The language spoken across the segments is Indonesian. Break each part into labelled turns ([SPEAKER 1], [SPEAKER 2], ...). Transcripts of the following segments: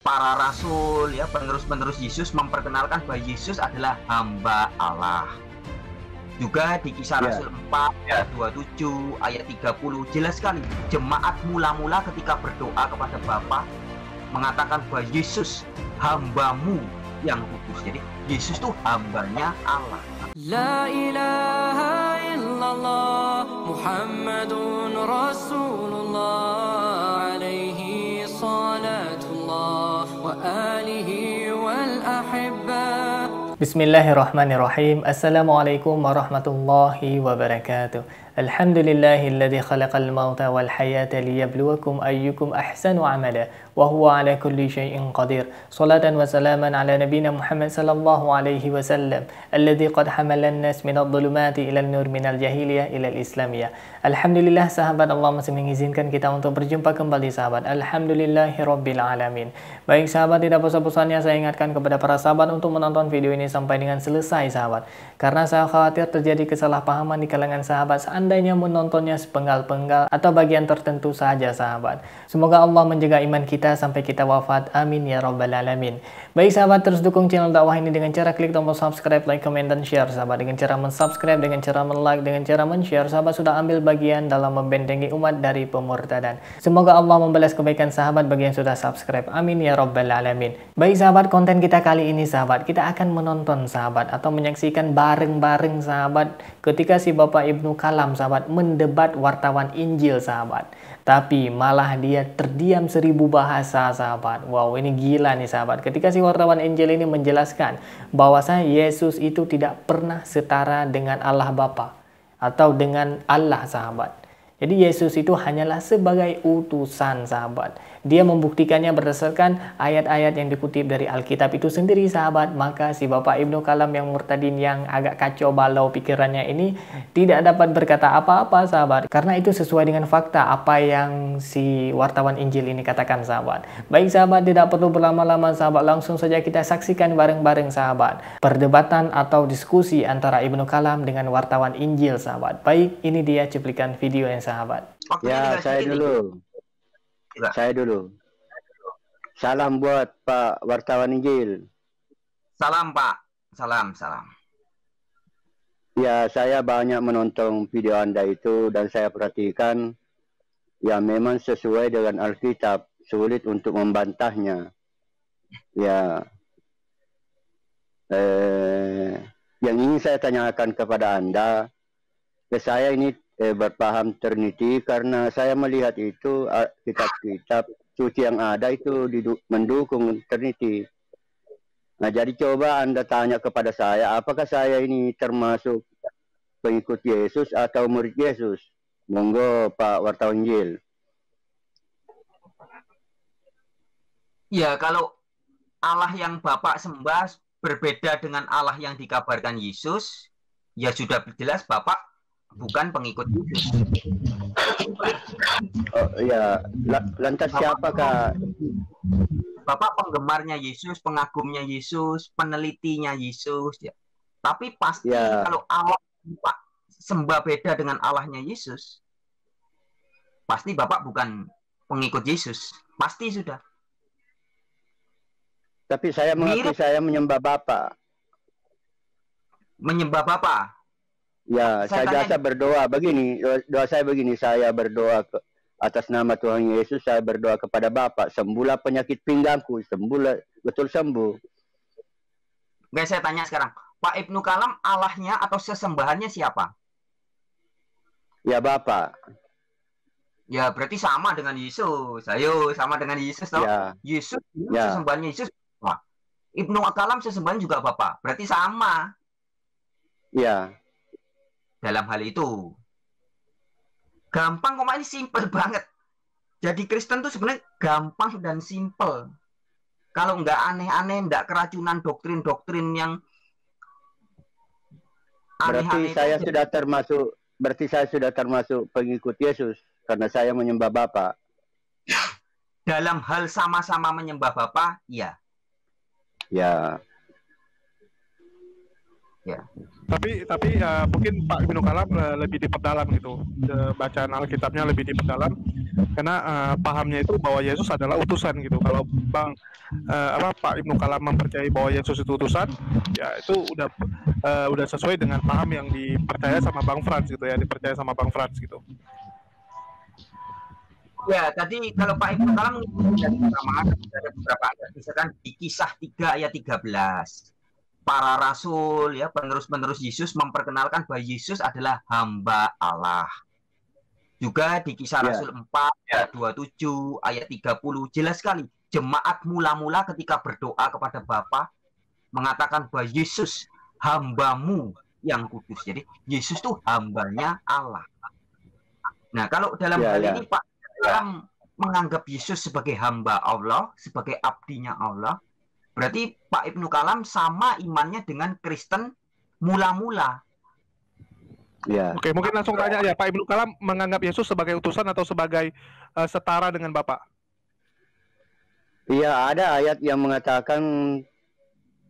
[SPEAKER 1] para rasul ya, penerus-penerus Yesus memperkenalkan bahwa Yesus adalah hamba Allah. Juga di Kisah Rasul 4 ayat 27 ayat 30 jelas sekali jemaat mula-mula ketika berdoa kepada Bapa mengatakan bahwa Yesus hambamu yang kudus. Jadi Yesus itu hambanya Allah.
[SPEAKER 2] La ilaha illallah Muhammadun Rasulullah alaihi salatullah wa alihi wal ahibba.
[SPEAKER 3] Bismillahirrahmanirrahim. Assalamualaikum warahmatullahi wabarakatuh. Alhamdulillahilladzi khalaqal mauta wal hayata liyabluwakum ayyukum ahsanu amala wa huwa ala kulli syai'in qadir. Salatan wa salaman ala nabiyyina Muhammad sallallahu alaihi wasallam alladzi qad hamala an-nas minadh dhulumati ila an-nur minal jahiliyah ila al-islamiyah. Alhamdulillah sahabat, Allah masih mengizinkan kita untuk berjumpa kembali sahabat. Alhamdulillahirabbil alamin. Baik sahabat, tidak bosan-bosannya saya ingatkan kepada para sahabat untuk menonton video ini sampai dengan selesai sahabat. Karena saya khawatir terjadi kesalahpahaman di kalangan sahabat seandainya menontonnya sepenggal-penggal atau bagian tertentu saja sahabat. Semoga Allah menjaga iman kita sampai kita wafat. Amin ya rabbal alamin. Baik sahabat, terus dukung channel dakwah ini dengan cara klik tombol subscribe, like, comment, dan share sahabat. Dengan cara mensubscribe, dengan cara men-like, dengan cara men-share, sahabat sudah ambil bagian dalam membentengi umat dari pemurtadan. Semoga Allah membalas kebaikan sahabat bagi yang sudah subscribe. Amin ya rabbal alamin. Baik sahabat, konten kita kali ini sahabat, kita akan menonton sahabat atau menyaksikan bareng-bareng sahabat ketika si Bapak Ibnu Kalam sahabat mendebat wartawan Injil sahabat. Tapi malah dia terdiam 1000 bahasa sahabat. Wow, ini gila nih sahabat. Ketika si wartawan Injil ini menjelaskan bahwasanya Yesus itu tidak pernah setara dengan Allah Bapa atau dengan Allah sahabat. Jadi Yesus itu hanyalah sebagai utusan sahabat. Dia membuktikannya berdasarkan ayat-ayat yang dikutip dari Alkitab itu sendiri sahabat. Maka si Bapak Ibnu Kalam yang murtadin yang agak kacau balau pikirannya ini tidak dapat berkata apa-apa sahabat. Karena itu sesuai dengan fakta apa yang si wartawan Injil ini katakan sahabat. Baik sahabat, tidak perlu berlama-lama sahabat, langsung saja kita saksikan bareng-bareng sahabat perdebatan atau diskusi antara Ibnu Kalam dengan wartawan Injil sahabat. Baik, ini dia cuplikan video yang sahabat.
[SPEAKER 4] Ya, saya dulu. Salam buat Pak wartawan Injil.
[SPEAKER 1] Salam Pak. Salam.
[SPEAKER 4] Ya, saya banyak menonton video Anda itu dan saya perhatikan ya memang sesuai dengan Alkitab, sulit untuk membantahnya. Ya, yang ingin saya tanyakan kepada Anda, saya ini berpaham Trinity karena saya melihat itu kitab-kitab suci yang ada itu mendukung Trinity. Nah, jadi coba Anda tanya kepada saya, apakah saya ini termasuk pengikut Yesus atau murid Yesus? Monggo Pak wartawan Injil.
[SPEAKER 1] Ya, kalau Allah yang Bapak sembah berbeda dengan Allah yang dikabarkan Yesus, ya sudah jelas Bapak bukan pengikut Yesus.
[SPEAKER 4] Oh, ya, lantas siapakah?
[SPEAKER 1] Bapak penggemarnya Yesus, pengagumnya Yesus, penelitinya Yesus. Ya. Tapi pasti ya, kalau Allah Bapak sembah beda dengan Allahnya Yesus, pasti Bapak bukan pengikut Yesus. Pasti sudah.
[SPEAKER 4] Tapi saya mengaku saya menyembah Bapak.
[SPEAKER 1] Menyembah Bapak?
[SPEAKER 4] Ya, saya biasa berdoa begini, doa saya begini, saya berdoa atas nama Tuhan Yesus, saya berdoa kepada Bapak, sembuhlah penyakit pinggangku, sembuhlah, betul sembuh.
[SPEAKER 1] Oke, saya tanya sekarang, Pak Ibnu Kalam Allahnya atau sesembahannya siapa?
[SPEAKER 4] Ya Bapak.
[SPEAKER 1] Ya, berarti sama dengan Yesus. Ayo, sama dengan Yesus toh.
[SPEAKER 4] Ya.
[SPEAKER 1] Yesus, sesembahannya Yesus. Wah, Ibnu Kalam sesembahan juga Bapak. Berarti sama.
[SPEAKER 4] Ya.
[SPEAKER 1] Dalam hal itu gampang kok, ini simple banget. Jadi Kristen tuh sebenarnya gampang dan simple. Kalau nggak aneh-aneh, nggak keracunan doktrin-doktrin yang
[SPEAKER 4] aneh-aneh. Berarti saya sudah termasuk pengikut Yesus karena saya menyembah Bapa.
[SPEAKER 1] Dalam hal sama-sama menyembah Bapa, ya.
[SPEAKER 4] Ya.
[SPEAKER 1] Ya.
[SPEAKER 5] Tapi mungkin Pak Ibnu Kalam lebih diperdalam gitu, bacaan Alkitabnya lebih diperdalam. karena pahamnya itu bahwa Yesus adalah utusan gitu. Kalau Pak Ibnu Kalam mempercayai bahwa Yesus itu utusan, ya itu udah sesuai dengan paham yang dipercaya sama Bang Frans gitu ya, dipercaya sama Bang Frans gitu.
[SPEAKER 1] Ya, tadi kalau Pak Ibnu Kalam dari pertama ada beberapa ayat, misalkan di Kisah 3 ayat 13. Para rasul ya, penerus-penerus Yesus memperkenalkan bahwa Yesus adalah hamba Allah. Juga di Kisah Rasul 4 ayat 27 ayat 30 jelas sekali jemaat mula-mula ketika berdoa kepada Bapa mengatakan bahwa Yesus hambamu yang kudus. Jadi Yesus itu hambanya Allah. Nah, kalau dalam hal ini Pak Kalam menganggap Yesus sebagai hamba Allah, sebagai abdinya Allah, berarti Pak Ibnu Kalam sama imannya dengan Kristen mula-mula.
[SPEAKER 5] Ya. Oke, mungkin langsung tanya aja, Pak Ibnu Kalam menganggap Yesus sebagai utusan atau sebagai setara dengan Bapak?
[SPEAKER 4] Iya, ada ayat yang mengatakan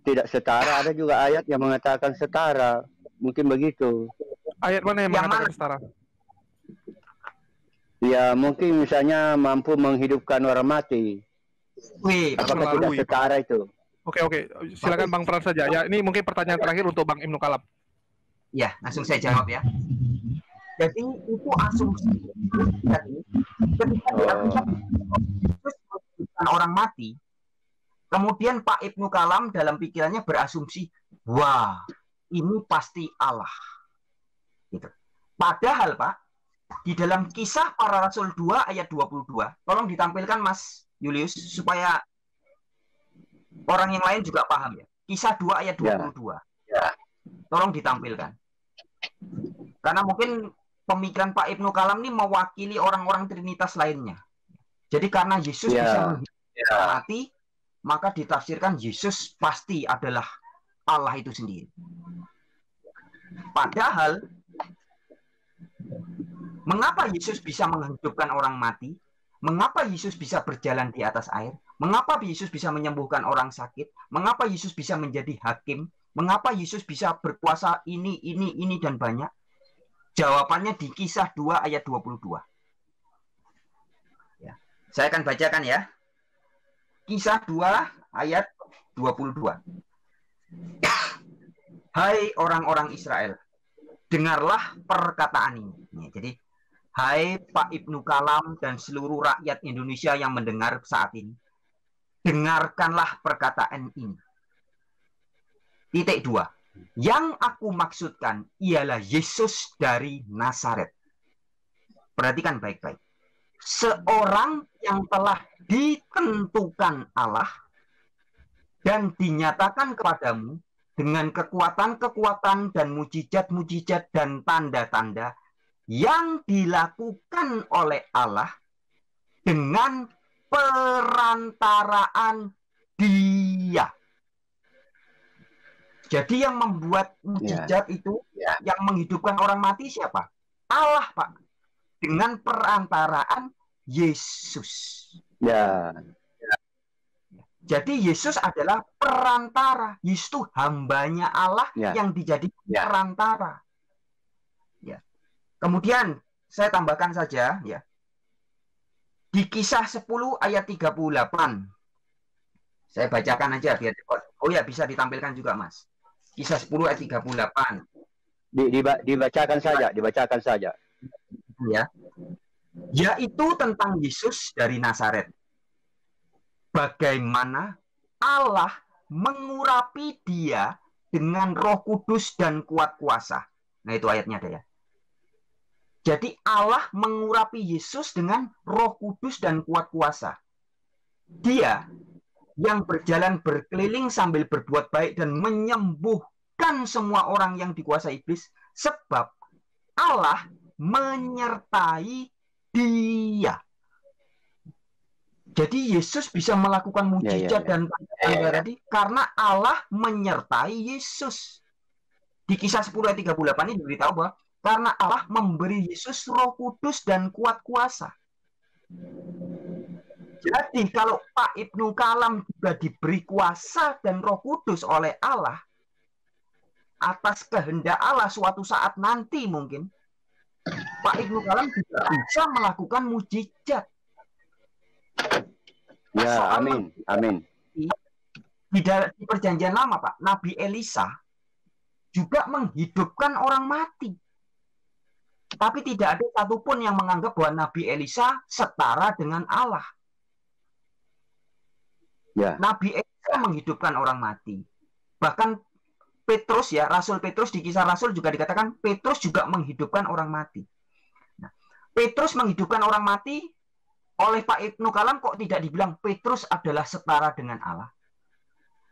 [SPEAKER 4] tidak setara, ada juga ayat yang mengatakan setara. Mungkin begitu.
[SPEAKER 5] Ayat mana yang mengatakan setara?
[SPEAKER 4] Ya, mungkin misalnya mampu menghidupkan orang mati. Apakah tidak setara itu?
[SPEAKER 5] Oke. Silakan Bang Frans saja. Ya, ini mungkin pertanyaan terakhir untuk Bang Ibnu Kalam.
[SPEAKER 1] Ya, langsung saya jawab ya. Jadi itu asumsi. Ketika orang mati, kemudian Pak Ibnu Kalam dalam pikirannya berasumsi, wah, ini pasti Allah. Gitu. Padahal Pak, di dalam Kisah Para Rasul 2 ayat 22, tolong ditampilkan Mas Julius supaya orang yang lain juga paham ya. Kisah 2 ayat 22. Ya. Tolong ditampilkan. Karena mungkin pemikiran Pak Ibnu Kalam ini mewakili orang-orang Trinitas lainnya. Jadi karena Yesus bisa mati, maka ditafsirkan Yesus pasti adalah Allah itu sendiri. Padahal mengapa Yesus bisa menghidupkan orang mati? Mengapa Yesus bisa berjalan di atas air? Mengapa Yesus bisa menyembuhkan orang sakit? Mengapa Yesus bisa menjadi hakim? Mengapa Yesus bisa berkuasa ini, dan banyak? Jawabannya di Kisah 2 ayat 22. Ya. Saya akan bacakan ya. Kisah 2 ayat 22. Hai orang-orang Israel, dengarlah perkataan ini. Ya, jadi, hai Pak Ibnu Kalam dan seluruh rakyat Indonesia yang mendengar saat ini, dengarkanlah perkataan ini. Titik 2. Yang aku maksudkan ialah Yesus dari Nazaret. Perhatikan baik-baik. Seorang yang telah ditentukan Allah dan dinyatakan kepadamu dengan kekuatan-kekuatan dan mujizat-mujizat dan tanda-tanda yang dilakukan oleh Allah dengan perantaraan Dia. Jadi yang membuat mujizat itu, yang menghidupkan orang mati siapa? Allah, Pak. Dengan perantaraan Yesus. Ya. Jadi Yesus adalah perantara. Yesus itu hambanya Allah yang dijadikan perantara. Ya. Kemudian saya tambahkan saja ya. Di Kisah 10 ayat 38. Saya bacakan aja biar oh ya bisa ditampilkan juga, Mas. Kisah 10 ayat 38.
[SPEAKER 4] Dibacakan saja.
[SPEAKER 1] Ya. Yaitu tentang Yesus dari Nazaret. Bagaimana Allah mengurapi Dia dengan Roh Kudus dan kuat kuasa. Nah, itu ayatnya ada ya. Jadi Allah mengurapi Yesus dengan Roh Kudus dan kuat kuasa. Dia yang berjalan berkeliling sambil berbuat baik dan menyembuhkan semua orang yang dikuasai iblis, sebab Allah menyertai Dia. Jadi Yesus bisa melakukan mujizat dan tanda tadi karena Allah menyertai Yesus. Di Kisah 10 ayat 38 ini diberitahu bahwa karena Allah memberi Yesus Roh Kudus dan kuat kuasa. Jadi kalau Pak Ibnu Kalam juga diberi kuasa dan Roh Kudus oleh Allah atas kehendak Allah suatu saat nanti mungkin, Pak Ibnu Kalam juga bisa melakukan mujizat.
[SPEAKER 4] Ya, amin, amin.
[SPEAKER 1] Di perjanjian lama, Pak, Nabi Elisa juga menghidupkan orang mati. Tapi tidak ada satupun yang menganggap bahwa Nabi Elisa setara dengan Allah.
[SPEAKER 4] Ya.
[SPEAKER 1] Nabi Elisa menghidupkan orang mati. Bahkan Petrus, ya, Rasul Petrus di Kisah Rasul juga dikatakan Petrus juga menghidupkan orang mati. Nah, Petrus menghidupkan orang mati, oleh Pak Ibnu Kalam kok tidak dibilang Petrus adalah setara dengan Allah.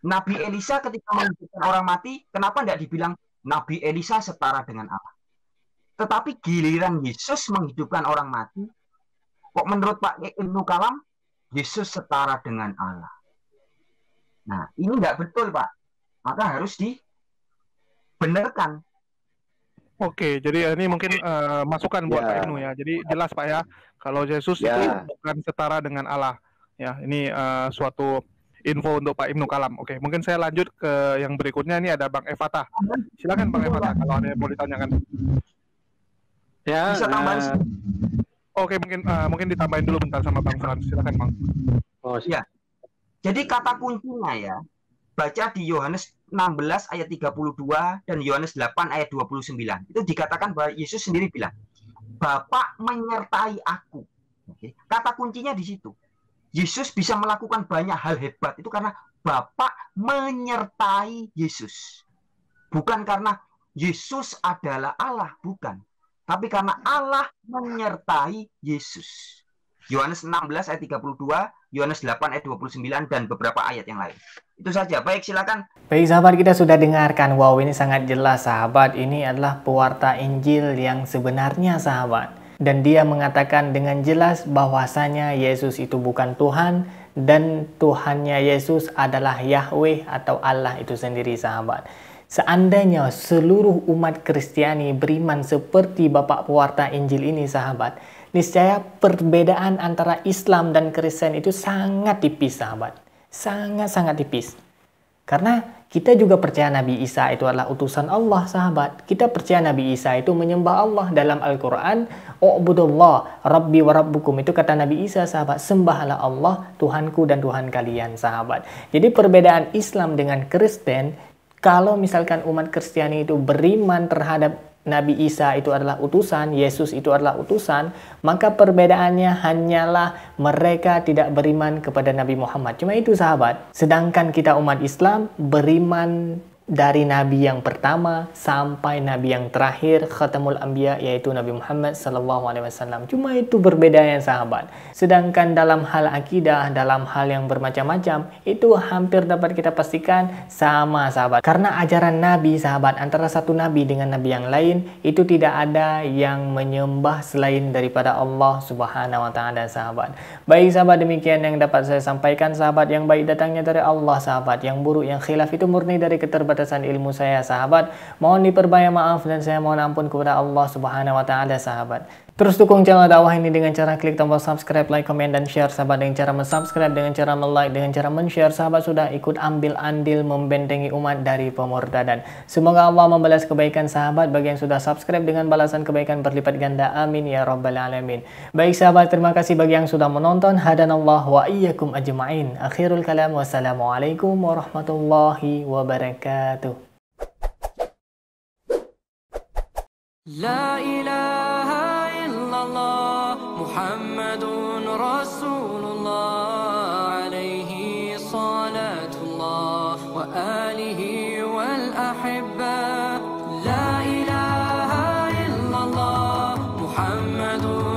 [SPEAKER 1] Nabi Elisa ketika menghidupkan orang mati, kenapa tidak dibilang Nabi Elisa setara dengan Allah? Tetapi giliran Yesus menghidupkan orang mati, kok menurut Pak Ibnu Kalam Yesus setara dengan Allah. Nah, ini nggak betul, Pak. Maka harus dibenarkan.
[SPEAKER 5] Oke, jadi ini mungkin masukan buat Pak Ibnu ya. Jadi jelas Pak ya, kalau Yesus itu bukan setara dengan Allah. Ya, ini suatu info untuk Pak Ibnu Kalam. Oke, mungkin saya lanjut ke yang berikutnya. Ini ada Bang Evata. Silakan Bang Evata kalau ada yang mau ditanyakan.
[SPEAKER 4] Ya.
[SPEAKER 1] Bisa tambahin.
[SPEAKER 5] Oke, mungkin ditambahin dulu bentar sama Bang Frans. Silakan Bang.
[SPEAKER 4] Oh,
[SPEAKER 1] ya. Jadi kata kuncinya ya, baca di Yohanes 16 ayat 32 dan Yohanes 8 ayat 29. Itu dikatakan bahwa Yesus sendiri bilang, Bapa menyertai aku. Oke. Kata kuncinya di situ. Yesus bisa melakukan banyak hal hebat itu karena Bapa menyertai Yesus. Bukan karena Yesus adalah Allah, bukan. Tapi karena Allah menyertai Yesus. Yohanes 16 ayat 32, Yohanes 8 ayat 29, dan beberapa ayat yang lain. Itu saja. Baik, silakan.
[SPEAKER 3] Baik sahabat, kita sudah dengarkan. Wow, ini sangat jelas sahabat. Ini adalah pewarta Injil yang sebenarnya sahabat. Dan dia mengatakan dengan jelas bahwasanya Yesus itu bukan Tuhan. Dan Tuhannya Yesus adalah Yahweh atau Allah itu sendiri sahabat. Seandainya seluruh umat Kristiani beriman seperti Bapak pewarta Injil ini sahabat, niscaya perbedaan antara Islam dan Kristen itu sangat tipis sahabat. Sangat-sangat tipis. Karena kita juga percaya Nabi Isa itu adalah utusan Allah sahabat. Kita percaya Nabi Isa itu menyembah Allah dalam Al-Quran. U'budullah Rabbi wa Rabbukum, itu kata Nabi Isa sahabat. Sembahlah Allah Tuhanku dan Tuhan kalian sahabat. Jadi perbedaan Islam dengan Kristen, kalau misalkan umat Kristiani itu beriman terhadap Nabi Isa itu adalah utusan, Yesus itu adalah utusan, maka perbedaannya hanyalah mereka tidak beriman kepada Nabi Muhammad. Cuma itu sahabat. Sedangkan kita umat Islam beriman dari Nabi yang pertama sampai Nabi yang terakhir, Khatamul Anbiya, yaitu Nabi Muhammad SAW. Cuma itu perbedaannya sahabat. Sedangkan dalam hal akidah, dalam hal yang bermacam-macam, itu hampir dapat kita pastikan sama sahabat. Karena ajaran Nabi sahabat, antara satu Nabi dengan Nabi yang lain, itu tidak ada yang menyembah selain daripada Allah Subhanahu wa Ta'ala sahabat. Baik sahabat, demikian yang dapat saya sampaikan sahabat. Yang baik datangnya dari Allah sahabat, yang buruk, yang khilaf itu murni dari keterbatasan ilmu saya sahabat. Mohon diperbanyak maaf dan saya mohon ampun kepada Allah Subhanahu wa Ta'ala sahabat. Terus dukung channel dakwah ini dengan cara klik tombol subscribe, like, komen, dan share sahabat. Dengan cara mensubscribe, dengan cara like, dengan cara men-share sahabat, sudah ikut ambil andil membentengi umat dari pemurtadan. Semoga Allah membalas kebaikan sahabat bagi yang sudah subscribe dengan balasan kebaikan berlipat ganda. Amin ya rabbal alamin. Baik sahabat, terima kasih bagi yang sudah menonton. Hadanallah wa iyyakum ajma'in. Akhirul kalam, wassalamualaikum warahmatullahi wabarakatuh.
[SPEAKER 2] La ilaha illallah Muhammadun Rasulullah alaihi salatullah wa alihi wal ahibba. La ilaha illallah Muhammadun